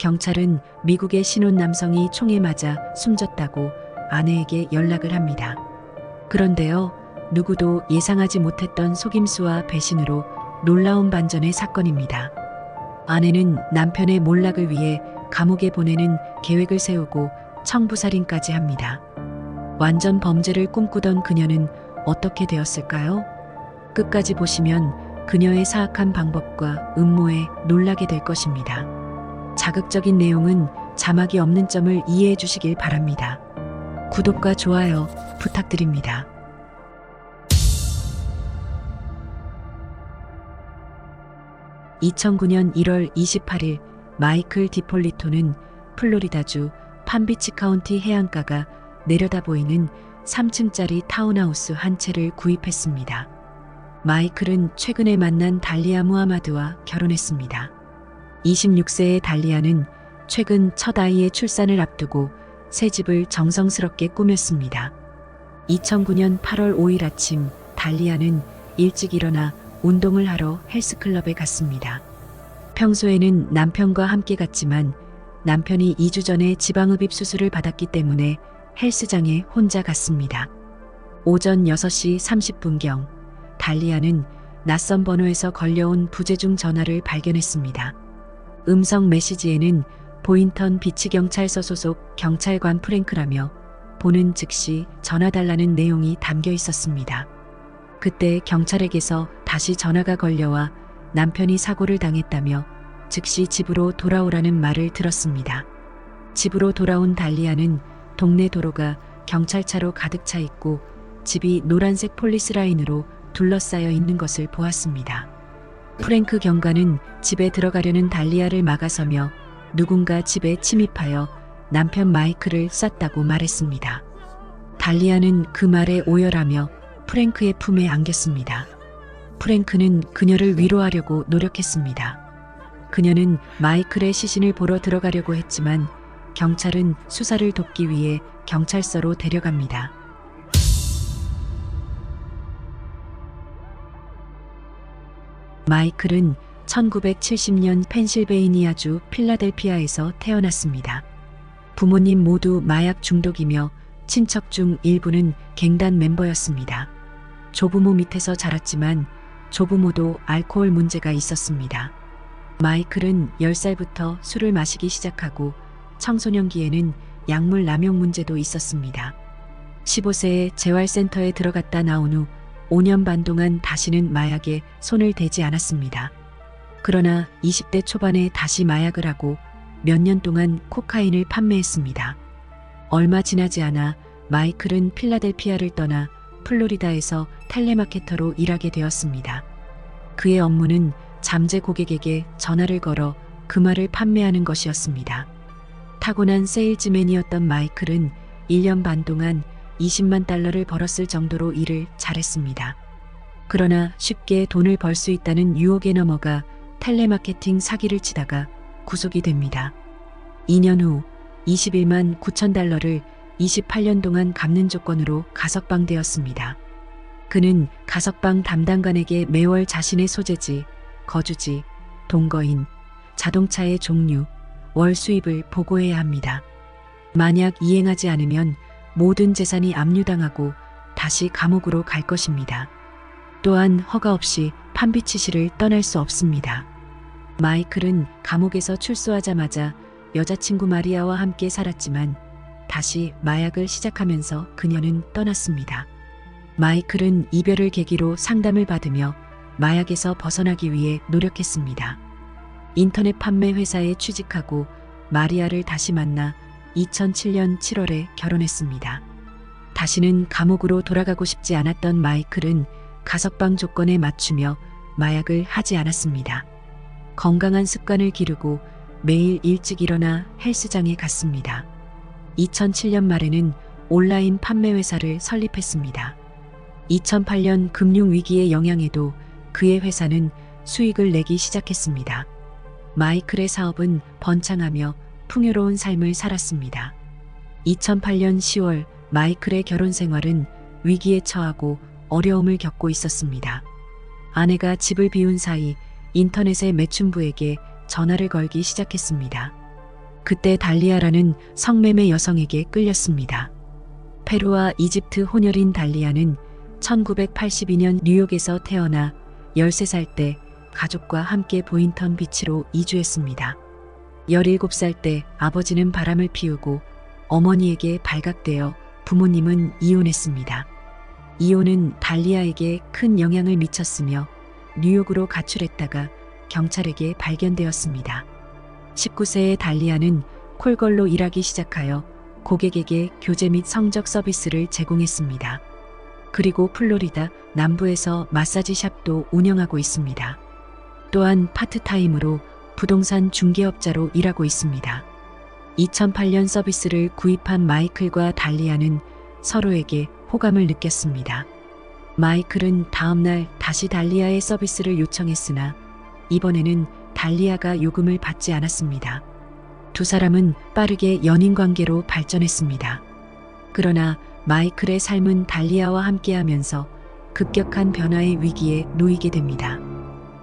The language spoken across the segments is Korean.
경찰은 미국의 신혼 남성이 총에 맞아 숨졌다고 아내에게 연락을 합니다. 그런데요, 누구도 예상하지 못했던 속임수와 배신으로 놀라운 반전의 사건입니다. 아내는 남편의 몰락을 위해 감옥에 보내는 계획을 세우고 청부살인까지 합니다. 완전 범죄를 꿈꾸던 그녀는 어떻게 되었을까요? 끝까지 보시면 그녀의 사악한 방법과 음모에 놀라게 될 것입니다. 자극적인 내용은 자막이 없는 점을 이해해 주시길 바랍니다. 구독과 좋아요 부탁드립니다. (2009년 1월 28일) 마이클 디폴리토는 플로리다주 판비치 카운티 해안가가 내려다 보이는 3층짜리 타운하우스 한 채를 구입했습니다. 마이클은 최근에 만난 달리아 무하마드와 결혼했습니다. 26세의 달리아는 최근 첫 아이의 출산을 앞두고 새 집을 정성스럽게 꾸몄습니다. 2009년 8월 5일 아침, 달리아는 일찍 일어나 운동을 하러 헬스클럽에 갔습니다. 평소에는 남편과 함께 갔지만 남편이 2주 전에 지방흡입 수술을 받았기 때문에 헬스장에 혼자 갔습니다. 오전 6시 30분경 달리아는 낯선 번호에서 걸려온 부재중 전화를 발견했습니다. 음성 메시지에는 보인턴 비치경찰서 소속 경찰관 프랭크라며 보는 즉시 전화 달라는 내용이 담겨 있었습니다. 그때 경찰에게서 다시 전화가 걸려와 남편이 사고를 당했다며 즉시 집으로 돌아오라는 말을 들었습니다. 집으로 돌아온 달리아는 동네 도로가 경찰차로 가득 차 있고 집이 노란색 폴리스 라인으로 둘러싸여 있는 것을 보았습니다. 프랭크 경관은 집에 들어가려는 달리아를 막아서며 누군가 집에 침입하여 남편 마이클을 쐈다고 말했습니다. 달리아는 그 말에 오열하며 프랭크의 품에 안겼습니다. 프랭크는 그녀를 위로하려고 노력했습니다. 그녀는 마이클의 시신을 보러 들어가려고 했지만 경찰은 수사를 돕기 위해 경찰서로 데려갑니다. 마이클은 1970년 펜실베이니아주 필라델피아에서 태어났습니다. 부모님 모두 마약 중독이며 친척 중 일부는 갱단 멤버였습니다. 조부모 밑에서 자랐지만 조부모도 알코올 문제가 있었습니다. 마이클은 10살부터 술을 마시기 시작하고 청소년기에는 약물 남용 문제도 있었습니다. 15세에 재활센터에 들어갔다 나온 후 5년 반 동안 다시는 마약에 손을 대지 않았습니다. 그러나 20대 초반에 다시 마약을 하고 몇 년 동안 코카인을 판매했습니다. 얼마 지나지 않아 마이클은 필라델피아를 떠나 플로리다에서 텔레마케터로 일하게 되었습니다. 그의 업무는 잠재 고객에게 전화를 걸어 금화를 판매하는 것이었습니다. 타고난 세일즈맨이었던 마이클은 1년 반 동안 20만 달러를 벌었을 정도로 일을 잘했습니다. 그러나 쉽게 돈을 벌 수 있다는 유혹에 넘어가 텔레마케팅 사기를 치다가 구속이 됩니다. 2년 후 21만 9천 달러를 28년 동안 갚는 조건으로 가석방되었습니다. 그는 가석방 담당관에게 매월 자신의 소재지, 거주지, 동거인, 자동차의 종류, 월 수입을 보고해야 합니다. 만약 이행하지 않으면 모든 재산이 압류당하고 다시 감옥으로 갈 것입니다. 또한 허가 없이 판비치시를 떠날 수 없습니다. 마이클은 감옥에서 출소하자마자 여자친구 마리아와 함께 살았지만 다시 마약을 시작하면서 그녀는 떠났습니다. 마이클은 이별을 계기로 상담을 받으며 마약에서 벗어나기 위해 노력했습니다. 인터넷 판매 회사에 취직하고 마리아를 다시 만나 2007년 7월에 결혼했습니다. 다시는 감옥으로 돌아가고 싶지 않았던 마이클은 가석방 조건에 맞추며 마약을 하지 않았습니다. 건강한 습관을 기르고 매일 일찍 일어나 헬스장에 갔습니다. 2007년 말에는 온라인 판매 회사를 설립했습니다. 2008년 금융위기의 영향에도 그의 회사는 수익을 내기 시작했습니다. 마이클의 사업은 번창하며 풍요로운 삶을 살았습니다. 2008년 10월 마이클의 결혼 생활은 위기에 처하고 어려움을 겪고 있었습니다. 아내가 집을 비운 사이 인터넷의 매춘부에게 전화를 걸기 시작했습니다. 그때 달리아라는 성매매 여성에게 끌렸습니다. 페루와 이집트 혼혈인 달리아는 1982년 뉴욕에서 태어나 13살 때 가족과 함께 보인턴 비치로 이주했습니다. 17살 때 아버지는 바람을 피우고 어머니에게 발각되어 부모님은 이혼했습니다. 이혼은 달리아에게 큰 영향을 미쳤으며 뉴욕으로 가출했다가 경찰에게 발견되었습니다. 19세의 달리아는 콜걸로 일하기 시작하여 고객에게 교제 및 성적 서비스를 제공했습니다. 그리고 플로리다 남부에서 마사지 샵도 운영하고 있습니다. 또한 파트타임으로 부동산 중개업자로 일하고 있습니다. 2008년 서비스를 구입한 마이클과 달리아는 서로에게 호감을 느꼈습니다. 마이클은 다음날 다시 달리아의 서비스를 요청했으나 이번에는 달리아가 요금을 받지 않았습니다. 두 사람은 빠르게 연인 관계로 발전했습니다. 그러나 마이클의 삶은 달리아와 함께하면서 급격한 변화의 위기에 놓이게 됩니다.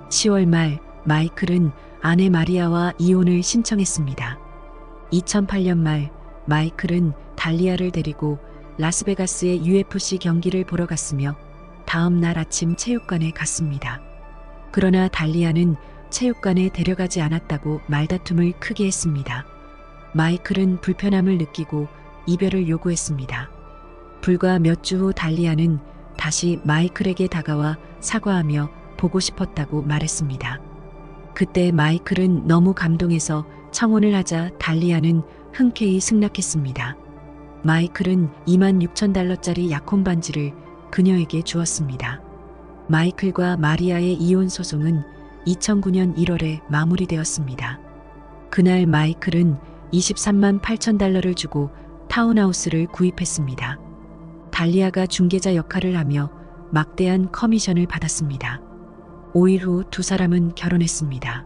10월 말 마이클은 아내 마리아와 이혼을 신청했습니다. 2008년 말 마이클은 달리아를 데리고 라스베가스의 UFC 경기를 보러 갔으며 다음 날 아침 체육관에 갔습니다. 그러나 달리아는 체육관에 데려가지 않았다고 말다툼을 크게 했습니다. 마이클은 불편함을 느끼고 이별을 요구했습니다. 불과 몇 주 후 달리아는 다시 마이클에게 다가와 사과하며 보고 싶었다고 말했습니다. 그때 마이클은 너무 감동해서 청혼을 하자 달리아는 흔쾌히 승낙했습니다. 마이클은 $26,000짜리 약혼 반지를 그녀에게 주었습니다. 마이클과 마리아의 이혼 소송은 2009년 1월에 마무리되었습니다. 그날 마이클은 $23만 8천 주고 타운하우스를 구입했습니다. 달리아가 중개자 역할을 하며 막대한 커미션을 받았습니다. 5일 후 두 사람은 결혼했습니다.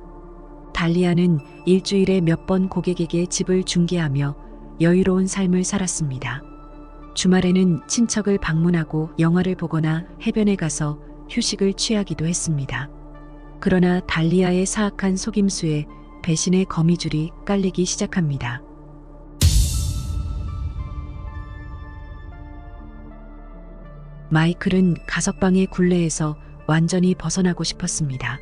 달리아는 일주일에 몇 번 고객에게 집을 중개하며 여유로운 삶을 살았습니다. 주말에는 친척을 방문하고 영화를 보거나 해변에 가서 휴식을 취하기도 했습니다. 그러나 달리아의 사악한 속임수에 배신의 거미줄이 깔리기 시작합니다. 마이클은 가석방의 굴레에서 완전히 벗어나고 싶었습니다.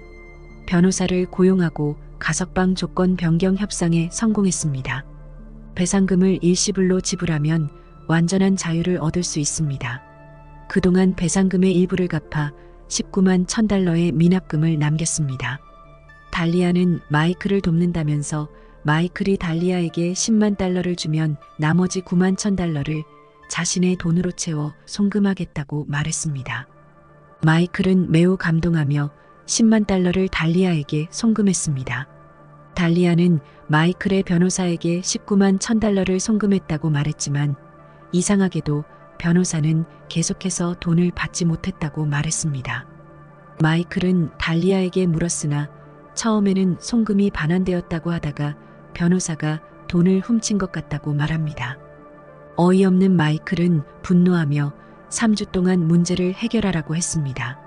변호사를 고용하고 가석방 조건 변경 협상에 성공했습니다. 배상금을 일시불로 지불하면 완전한 자유를 얻을 수 있습니다. 그동안 배상금의 일부를 갚아 $19만 1,000의 미납금을 남겼습니다. 달리아는 마이클을 돕는다면서 마이클이 달리아에게 $10만 주면 나머지 $9만 1,000를 자신의 돈으로 채워 송금하겠다고 말했습니다. 마이클은 매우 감동하며 $10만 달리아에게 송금했습니다. 달리아는 마이클의 변호사에게 $19만 1,000를 송금했다고 말했지만 이상하게도 변호사는 계속해서 돈을 받지 못했다고 말했습니다. 마이클은 달리아에게 물었으나 처음에는 송금이 반환되었다고 하다가 변호사가 돈을 훔친 것 같다고 말합니다. 어이없는 마이클은 분노하며 3주 동안 문제를 해결하라고 했습니다.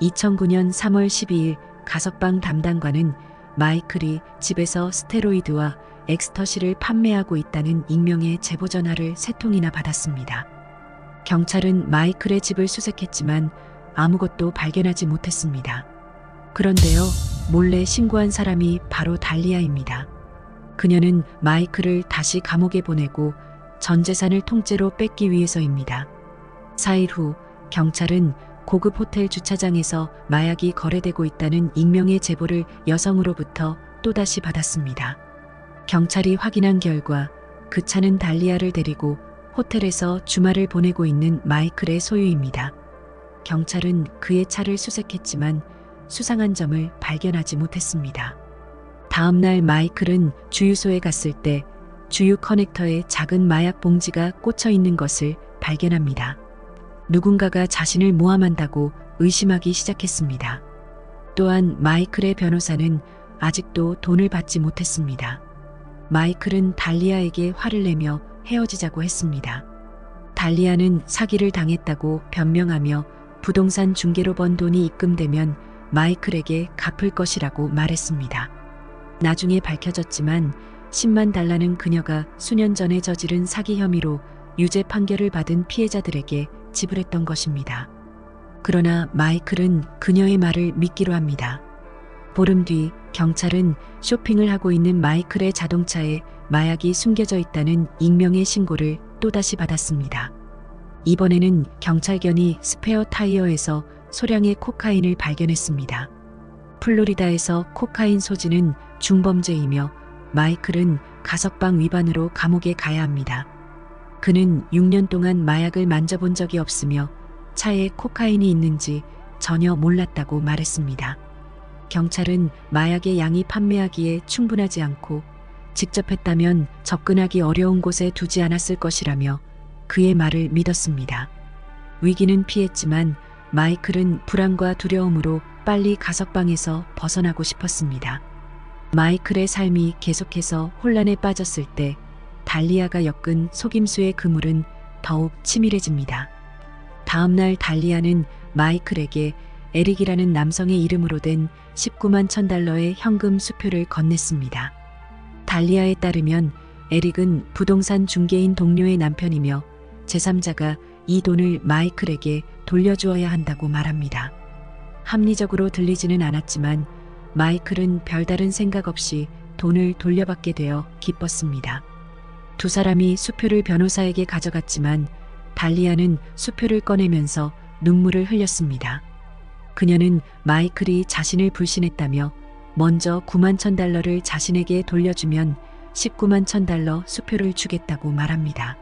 2009년 3월 12일 가석방 담당관은 마이클이 집에서 스테로이드와 엑스터시를 판매하고 있다는 익명의 제보 전화를 3통이나 받았습니다. 경찰은 마이클의 집을 수색했지만 아무것도 발견하지 못했습니다. 그런데요, 몰래 신고한 사람이 바로 달리아입니다. 그녀는 마이클을 다시 감옥에 보내고 전 재산을 통째로 뺏기 위해서입니다. 4일 후 경찰은 고급 호텔 주차장에서 마약이 거래되고 있다는 익명의 제보를 여성으로부터 또다시 받았습니다. 경찰이 확인한 결과 그 차는 달리아를 데리고 호텔에서 주말을 보내고 있는 마이클의 소유입니다. 경찰은 그의 차를 수색했지만 수상한 점을 발견하지 못했습니다. 다음 날 마이클은 주유소에 갔을 때 주유 커넥터에 작은 마약 봉지가 꽂혀 있는 것을 발견합니다. 누군가가 자신을 모함한다고 의심하기 시작했습니다. 또한 마이클의 변호사는 아직도 돈을 받지 못했습니다. 마이클은 달리아에게 화를 내며 헤어지자고 했습니다. 달리아는 사기를 당했다고 변명하며 부동산 중개로 번 돈이 입금되면 마이클에게 갚을 것이라고 말했습니다. 나중에 밝혀졌지만 10만 달러는 그녀가 수년 전에 저지른 사기 혐의로 유죄 판결을 받은 피해자들에게 지불했던 것입니다. 그러나 마이클은 그녀의 말을 믿기로 합니다. 보름 뒤 경찰은 쇼핑을 하고 있는 마이클의 자동차에 마약이 숨겨져 있다는 익명의 신고를 또다시 받았습니다. 이번에는 경찰견이 스페어 타이어에서 소량의 코카인을 발견했습니다. 플로리다에서 코카인 소지는 중범죄이며 마이클은 가석방 위반으로 감옥에 가야 합니다. 그는 6년 동안 마약을 만져본 적이 없으며 차에 코카인이 있는지 전혀 몰랐다고 말했습니다. 경찰은 마약의 양이 판매하기에 충분하지 않고 직접 했다면 접근하기 어려운 곳에 두지 않았을 것이라며 그의 말을 믿었습니다. 위기는 피했지만 마이클은 불안과 두려움으로 빨리 가석방에서 벗어나고 싶었습니다. 마이클의 삶이 계속해서 혼란에 빠졌을 때 달리아가 엮은 속임수의 그물은 더욱 치밀해집니다. 다음 날 달리아는 마이클에게 에릭이라는 남성의 이름으로 된 19만 $1,000의 현금 수표를 건넸습니다. 달리아에 따르면 에릭은 부동산 중개인 동료의 남편이며 제3자가 이 돈을 마이클에게 돌려주어야 한다고 말합니다. 합리적으로 들리지는 않았지만 마이클은 별다른 생각 없이 돈을 돌려받게 되어 기뻤습니다. 두 사람이 수표를 변호사에게 가져갔지만 달리아는 수표를 꺼내면서 눈물을 흘렸습니다. 그녀는 마이클이 자신을 불신했다며 먼저 9만 $1,000를 자신에게 돌려주면 19만 $1,000 수표를 주겠다고 말합니다.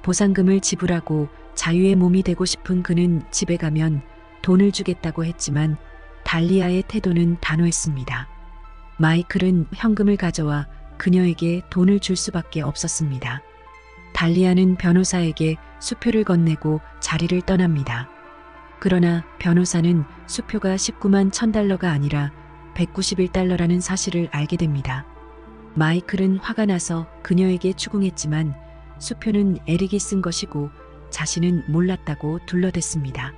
보상금을 지불하고 자유의 몸이 되고 싶은 그는 집에 가면 돈을 주겠다고 했지만 달리아의 태도는 단호했습니다. 마이클은 현금을 가져와 그녀에게 돈을 줄 수밖에 없었습니다. 달리아는 변호사에게 수표를 건네고 자리를 떠납니다. 그러나 변호사는 수표가 19만 $1,000가 아니라 191달러라는 사실을 알게 됩니다. 마이클은 화가 나서 그녀에게 추궁했지만 수표는 에릭이 쓴 것이고 자신은 몰랐다고 둘러댔습니다.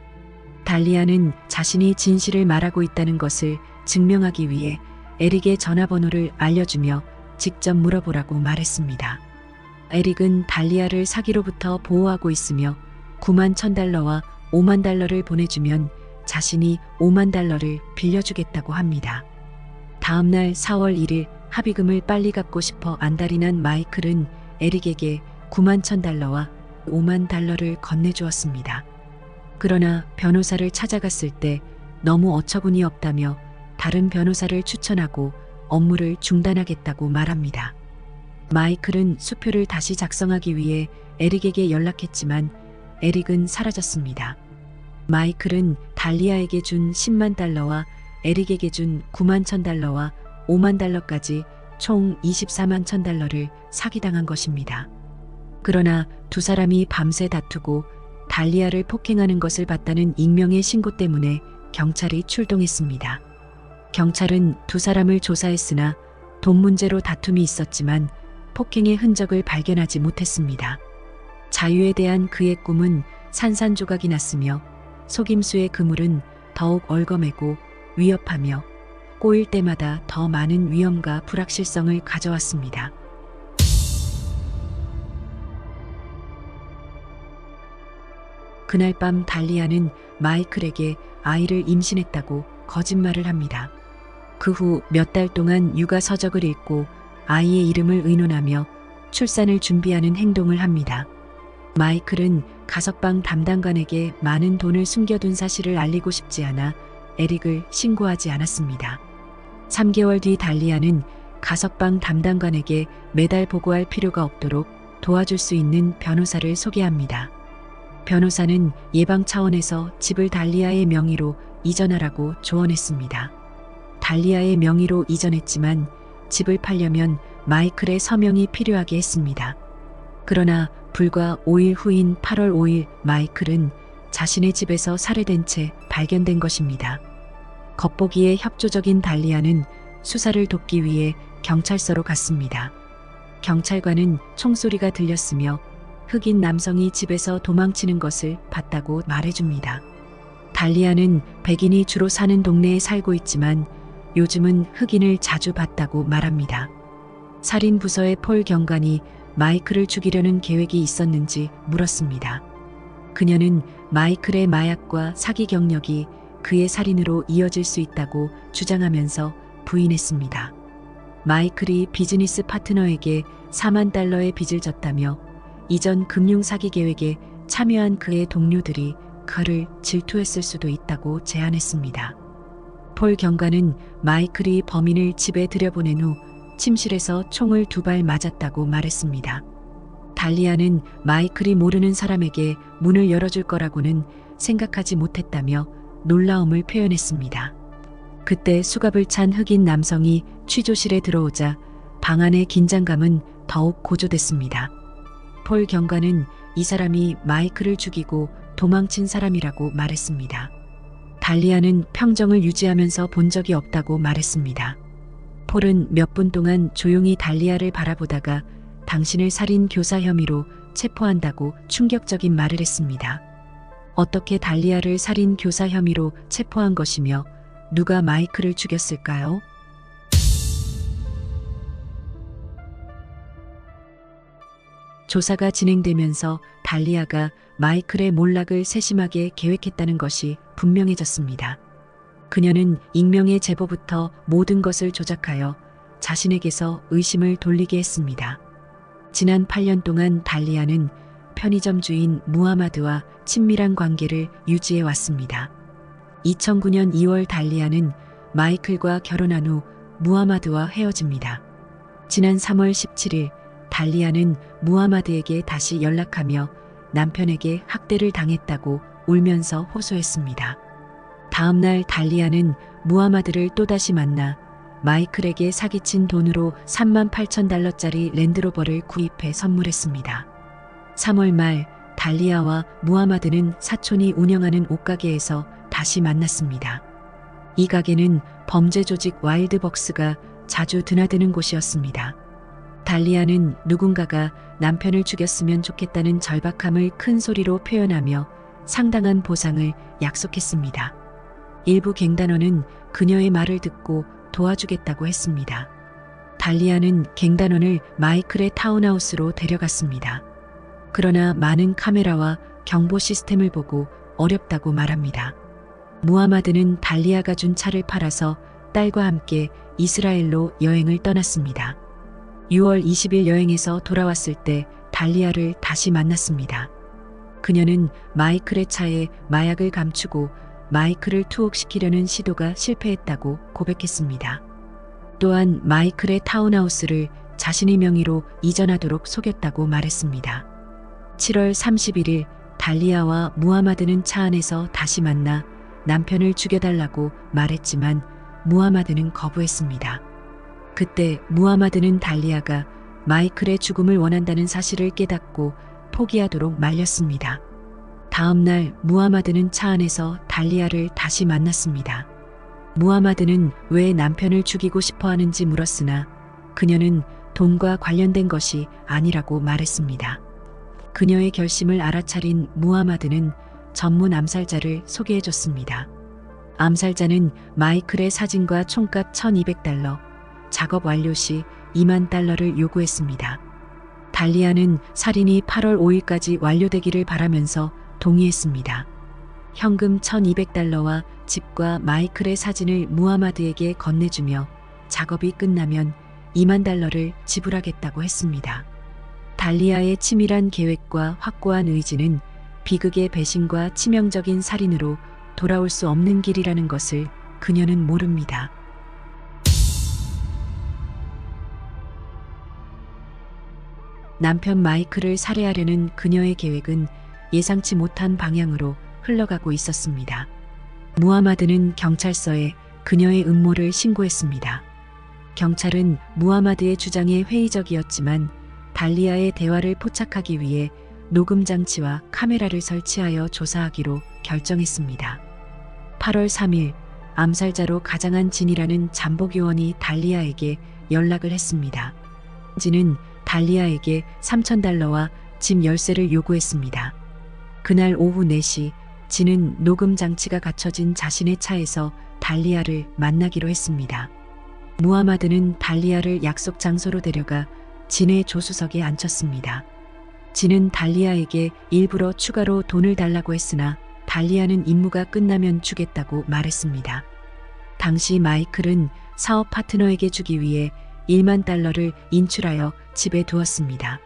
달리아는 자신이 진실을 말하고 있다는 것을 증명하기 위해 에릭의 전화번호를 알려주며 직접 물어보라고 말했습니다. 에릭은 달리아를 사기로부터 보호하고 있으며 9만 $1,000와 5만 달러를 보내주면 자신이 5만 달러를 빌려주겠다고 합니다. 다음 날 4월 1일 합의금을 빨리 갚고 싶어 안달이 난 마이클은 에릭에게 9만 $1,000와 5만 달러를 건네주었습니다. 그러나 변호사를 찾아갔을 때 너무 어처구니 없다며 다른 변호사를 추천하고 업무를 중단하겠다고 말합니다. 마이클은 수표를 다시 작성하기 위해 에릭에게 연락했지만 에릭은 사라졌습니다. 마이클은 달리아에게 준 10만 달러와 에릭에게 준 9만 $1,000와 5만 달러까지 총 24만 $1,000를 사기당한 것입니다. 그러나 두 사람이 밤새 다투고 달리아를 폭행하는 것을 봤다는 익명의 신고 때문에 경찰이 출동했습니다. 경찰은 두 사람을 조사했으나 돈 문제로 다툼이 있었지만 폭행의 흔적을 발견하지 못했습니다. 자유에 대한 그의 꿈은 산산조각이 났으며 속임수의 그물은 더욱 얼거매고 위협하며 꼬일 때마다 더 많은 위험과 불확실성을 가져왔습니다. 그날 밤 달리아는 마이클에게 아이를 임신했다고 거짓말을 합니다. 그 후 몇 달 동안 육아 서적을 읽고 아이의 이름을 의논하며 출산을 준비하는 행동을 합니다. 마이클은 가석방 담당관에게 많은 돈을 숨겨둔 사실을 알리고 싶지 않아 에릭을 신고하지 않았습니다. 3개월 뒤 달리아는 가석방 담당관에게 매달 보고할 필요가 없도록 도와줄 수 있는 변호사를 소개합니다. 변호사는 예방 차원에서 집을 달리아의 명의로 이전하라고 조언했습니다. 달리아의 명의로 이전했지만 집을 팔려면 마이클의 서명이 필요하게 했습니다. 그러나 불과 5일 후인 8월 5일 마이클은 자신의 집에서 살해된 채 발견된 것입니다. 겉보기에 협조적인 달리아는 수사를 돕기 위해 경찰서로 갔습니다. 경찰관은 총소리가 들렸으며 흑인 남성이 집에서 도망치는 것을 봤다고 말해줍니다. 달리아는 백인이 주로 사는 동네에 살고 있지만 요즘은 흑인을 자주 봤다고 말합니다. 살인 부서의 폴 경관이 마이클을 죽이려는 계획이 있었는지 물었습니다. 그녀는 마이클의 마약과 사기 경력이 그의 살인으로 이어질 수 있다고 주장하면서 부인했습니다. 마이클이 비즈니스 파트너에게 4만 달러의 빚을 졌다며 이전 금융 사기 계획에 참여한 그의 동료들이 그를 질투했을 수도 있다고 제안했습니다. 폴 경관은 마이클이 범인을 집에 들여보낸 후 침실에서 총을 2발 맞았다고 말했습니다. 달리아는 마이클이 모르는 사람에게 문을 열어줄 거라고는 생각하지 못했다며 놀라움을 표현했습니다. 그때 수갑을 찬 흑인 남성이 취조실에 들어오자 방 안의 긴장감은 더욱 고조됐습니다. 폴 경관은 이 사람이 마이클을 죽이고 도망친 사람이라고 말했습니다. 달리아는 평정을 유지하면서 본 적이 없다고 말했습니다. 폴은 몇 분 동안 조용히 달리아를 바라보다가 당신을 살인 교사 혐의로 체포한다고 충격적인 말을 했습니다. 어떻게 달리아를 살인 교사 혐의로 체포한 것이며 누가 마이클을 죽였을까요? 조사가 진행되면서 달리아가 마이클의 몰락을 세심하게 계획했다는 것이 분명해졌습니다. 그녀는 익명의 제보부터 모든 것을 조작하여 자신에게서 의심을 돌리게 했습니다. 지난 8년 동안 달리아는 편의점 주인 무하마드와 친밀한 관계를 유지해 왔습니다. 2009년 2월 달리아는 마이클과 결혼한 후 무하마드와 헤어집니다. 지난 3월 17일 달리아는 무하마드에게 다시 연락하며 남편에게 학대를 당했다고 울면서 호소했습니다. 다음 날 달리아는 무하마드를 또다시 만나 마이클에게 사기친 돈으로 3만 8천 달러짜리 랜드로버를 구입해 선물했습니다. 3월 말 달리아와 무하마드는 사촌이 운영하는 옷가게에서 다시 만났습니다. 이 가게는 범죄 조직 와일드벅스가 자주 드나드는 곳이었습니다. 달리아는 누군가가 남편을 죽였으면 좋겠다는 절박함을 큰 소리로 표현하며 상당한 보상을 약속했습니다. 일부 갱단원은 그녀의 말을 듣고 도와주겠다고 했습니다. 달리아는 갱단원을 마이클의 타운하우스로 데려갔습니다. 그러나 많은 카메라와 경보 시스템을 보고 어렵다고 말합니다. 무하마드는 달리아가 준 차를 팔아서 딸과 함께 이스라엘로 여행을 떠났습니다. 6월 20일 여행에서 돌아왔을 때 달리아를 다시 만났습니다. 그녀는 마이클의 차에 마약을 감추고 마이클을 투옥시키려는 시도가 실패했다고 고백했습니다. 또한 마이클의 타운하우스를 자신의 명의로 이전하도록 속였다고 말했습니다. 7월 31일 달리아와 무하마드는 차 안에서 다시 만나 남편을 죽여달라고 말했지만 무하마드는 거부했습니다. 그때 무하마드는 달리아가 마이클의 죽음을 원한다는 사실을 깨닫고 포기하도록 말렸습니다. 다음 날 무하마드는 차 안에서 달리아를 다시 만났습니다. 무하마드는 왜 남편을 죽이고 싶어 하는지 물었으나 그녀는 돈과 관련된 것이 아니라고 말했습니다. 그녀의 결심을 알아차린 무하마드는 전문 암살자를 소개해줬습니다. 암살자는 마이클의 사진과 총값 1,200달러, 작업 완료 시 2만 달러를 요구했습니다. 달리아는 살인이 8월 5일까지 완료되기를 바라면서 동의했습니다. 현금 1,200달러와 집과 마이클의 사진을 무하마드에게 건네주며 작업이 끝나면 2만 달러를 지불하겠다고 했습니다. 달리아의 치밀한 계획과 확고한 의지는 비극의 배신과 치명적인 살인으로 돌아올 수 없는 길이라는 것을 그녀는 모릅니다. 남편 마이클을 살해하려는 그녀의 계획은 예상치 못한 방향으로 흘러가고 있었습니다. 무하마드는 경찰서에 그녀의 음모를 신고했습니다. 경찰은 무하마드의 주장에 회의적이었지만 달리아의 대화를 포착하기 위해 녹음 장치와 카메라를 설치하여 조사하기로 결정했습니다. 8월 3일 암살자로 가장한 진이라는 잠복요원이 달리아에게 연락을 했습니다. 진은 달리아에게 3,000달러와 집 열쇠를 요구했습니다. 그날 오후 4시 진은 녹음 장치가 갖춰진 자신의 차에서 달리아를 만나기로 했습니다. 무하마드는 달리아를 약속 장소로 데려가 진의 조수석에 앉혔습니다. 진은 달리아에게 일부러 추가로 돈을 달라고 했으나 달리아는 임무가 끝나면 주겠다고 말했습니다. 당시 마이클은 사업 파트너에게 주기 위해 1만 달러를 인출하여 집에 두었습니다.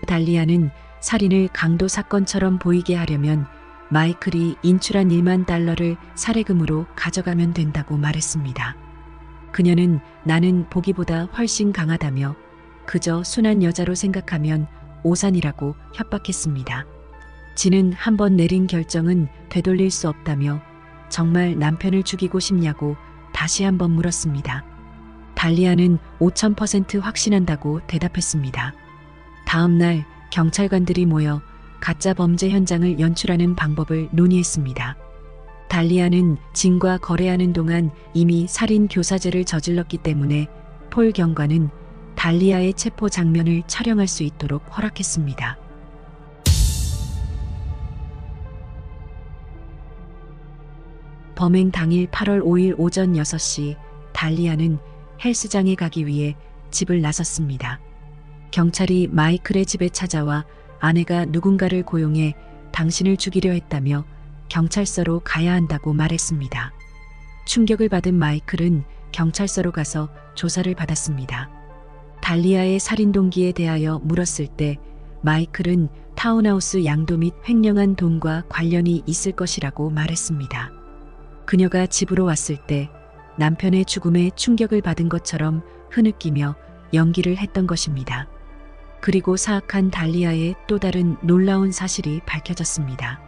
달리아는 살인을 강도 사건처럼 보이게 하려면 마이클이 인출한 1만 달러를 사례금으로 가져가면 된다고 말했습니다. 그녀는 나는 보기보다 훨씬 강하다며 그저 순한 여자로 생각하면 오산이라고 협박했습니다. 진은 한번 내린 결정은 되돌릴 수 없다며 정말 남편을 죽이고 싶냐고 다시 한번 물었습니다. 달리아는 5000% 확신한다고 대답했습니다. 다음 날 경찰관들이 모여 가짜 범죄 현장을 연출하는 방법을 논의했습니다. 달리아는 진과 거래하는 동안 이미 살인 교사죄를 저질렀기 때문에 폴 경관은 달리아의 체포 장면을 촬영할 수 있도록 허락했습니다. 범행 당일 8월 5일 오전 6시 달리아는 헬스장에 가기 위해 집을 나섰습니다. 경찰이 마이클의 집에 찾아와 아내가 누군가를 고용해 당신을 죽이려 했다며 경찰서로 가야 한다고 말했습니다. 충격을 받은 마이클은 경찰서로 가서 조사를 받았습니다. 달리아의 살인 동기에 대하여 물었을 때 마이클은 타운하우스 양도 및 횡령한 돈과 관련이 있을 것이라고 말했습니다. 그녀가 집으로 왔을 때 남편의 죽음에 충격을 받은 것처럼 흐느끼며 연기를 했던 것입니다. 그리고 사악한 달리아의 또 다른 놀라운 사실이 밝혀졌습니다.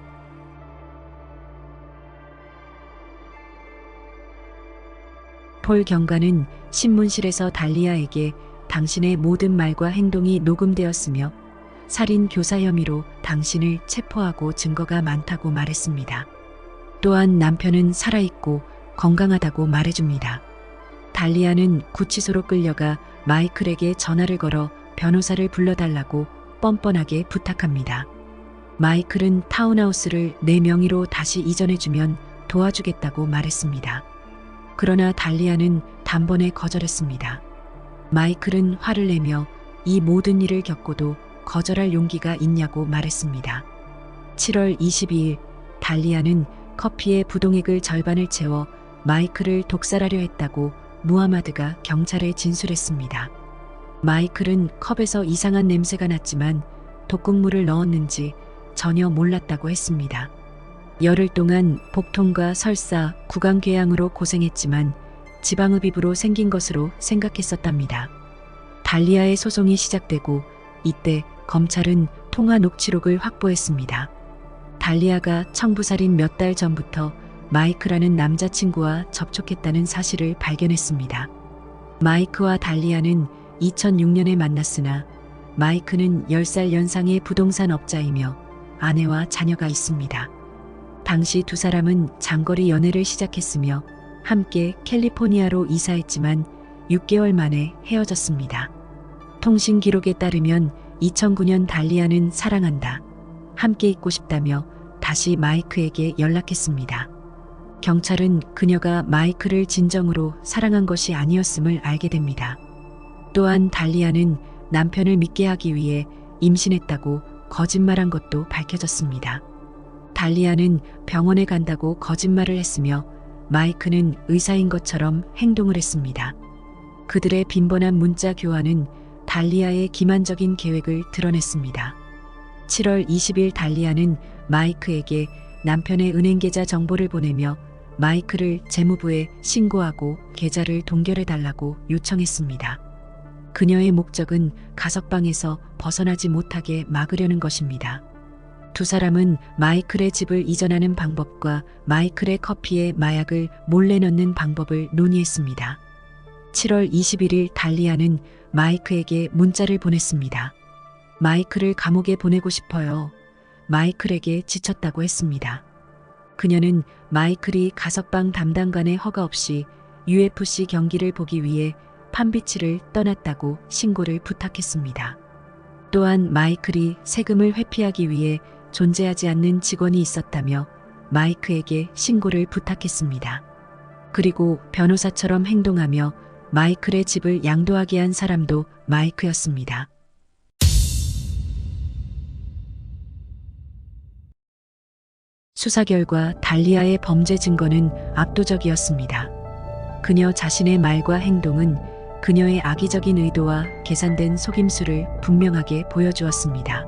폴 경관은 신문실에서 달리아에게 당신의 모든 말과 행동이 녹음되었으며 살인 교사 혐의로 당신을 체포하고 증거가 많다고 말했습니다. 또한 남편은 살아있고 건강하다고 말해줍니다. 달리아는 구치소로 끌려가 마이클에게 전화를 걸어 변호사를 불러달라고 뻔뻔하게 부탁합니다. 마이클은 타운하우스를 내 명의로 다시 이전해주면 도와주겠다고 말했습니다. 그러나 달리아는 단번에 거절했습니다. 마이클은 화를 내며 이 모든 일을 겪고도 거절할 용기가 있냐고 말했습니다. 7월 22일 달리아는 커피에 부동액을 절반을 채워 마이클을 독살하려 했다고 무하마드가 경찰에 진술했습니다. 마이클은 컵에서 이상한 냄새가 났지만 독극물을 넣었는지 전혀 몰랐다고 했습니다. 열흘 동안 복통과 설사, 구강궤양으로 고생했지만 지방흡입으로 생긴 것으로 생각했었답니다. 달리아의 소송이 시작되고 이때 검찰은 통화 녹취록을 확보했습니다. 달리아가 청부살인 몇 달 전부터 마이크라는 남자친구와 접촉했다는 사실을 발견했습니다. 마이크와 달리아는 2006년에 만났으나 마이크는 10살 연상의 부동산 업자이며 아내와 자녀가 있습니다. 당시 두 사람은 장거리 연애를 시작했으며 함께 캘리포니아로 이사했지만 6개월 만에 헤어졌습니다. 통신 기록에 따르면 2009년 달리아는 사랑한다, 함께 있고 싶다며 다시 마이크에게 연락했습니다. 경찰은 그녀가 마이크를 진정으로 사랑한 것이 아니었음을 알게 됩니다. 또한 달리아는 남편을 믿게 하기 위해 임신했다고 거짓말한 것도 밝혀졌습니다. 달리아는 병원에 간다고 거짓말을 했으며 마이크는 의사인 것처럼 행동을 했습니다. 그들의 빈번한 문자 교환은 달리아의 기만적인 계획을 드러냈습니다. 7월 20일 달리아는 마이크에게 남편의 은행 계좌 정보를 보내며 마이크를 재무부에 신고하고 계좌를 동결해달라고 요청했습니다. 그녀의 목적은 가석방에서 벗어나지 못하게 막으려는 것입니다. 두 사람은 마이클의 집을 이전하는 방법과 마이클의 커피에 마약을 몰래 넣는 방법을 논의했습니다. 7월 21일 달리아는 마이크에게 문자를 보냈습니다. 마이클을 감옥에 보내고 싶어요. 마이클에게 지쳤다고 했습니다. 그녀는 마이클이 가석방 담당관의 허가 없이 UFC 경기를 보기 위해 판비치를 떠났다고 신고를 부탁했습니다. 또한 마이클이 세금을 회피하기 위해 존재하지 않는 직원이 있었다며 마이크에게 신고를 부탁했습니다. 그리고 변호사처럼 행동하며 마이클의 집을 양도하게 한 사람도 마이크였습니다. 수사 결과 달리아의 범죄 증거는 압도적이었습니다. 그녀 자신의 말과 행동은 그녀의 악의적인 의도와 계산된 속임수를 분명하게 보여주었습니다.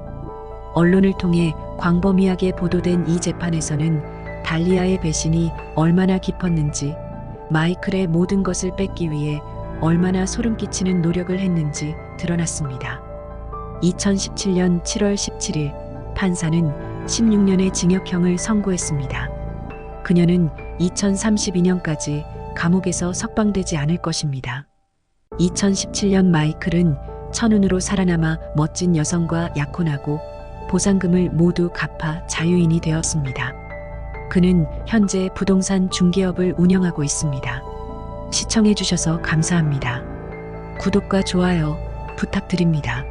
언론을 통해 광범위하게 보도된 이 재판에서는 달리아의 배신이 얼마나 깊었는지, 마이클의 모든 것을 뺏기 위해 얼마나 소름 끼치는 노력을 했는지 드러났습니다. 2017년 7월 17일 판사는 16년의 징역형을 선고했습니다. 그녀는 2032년까지 감옥에서 석방되지 않을 것입니다. 2017년 마이클은 천운으로 살아남아 멋진 여성과 약혼하고 보상금을 모두 갚아 자유인이 되었습니다. 그는 현재 부동산 중개업을 운영하고 있습니다. 시청해 주셔서 감사합니다. 구독과 좋아요 부탁드립니다.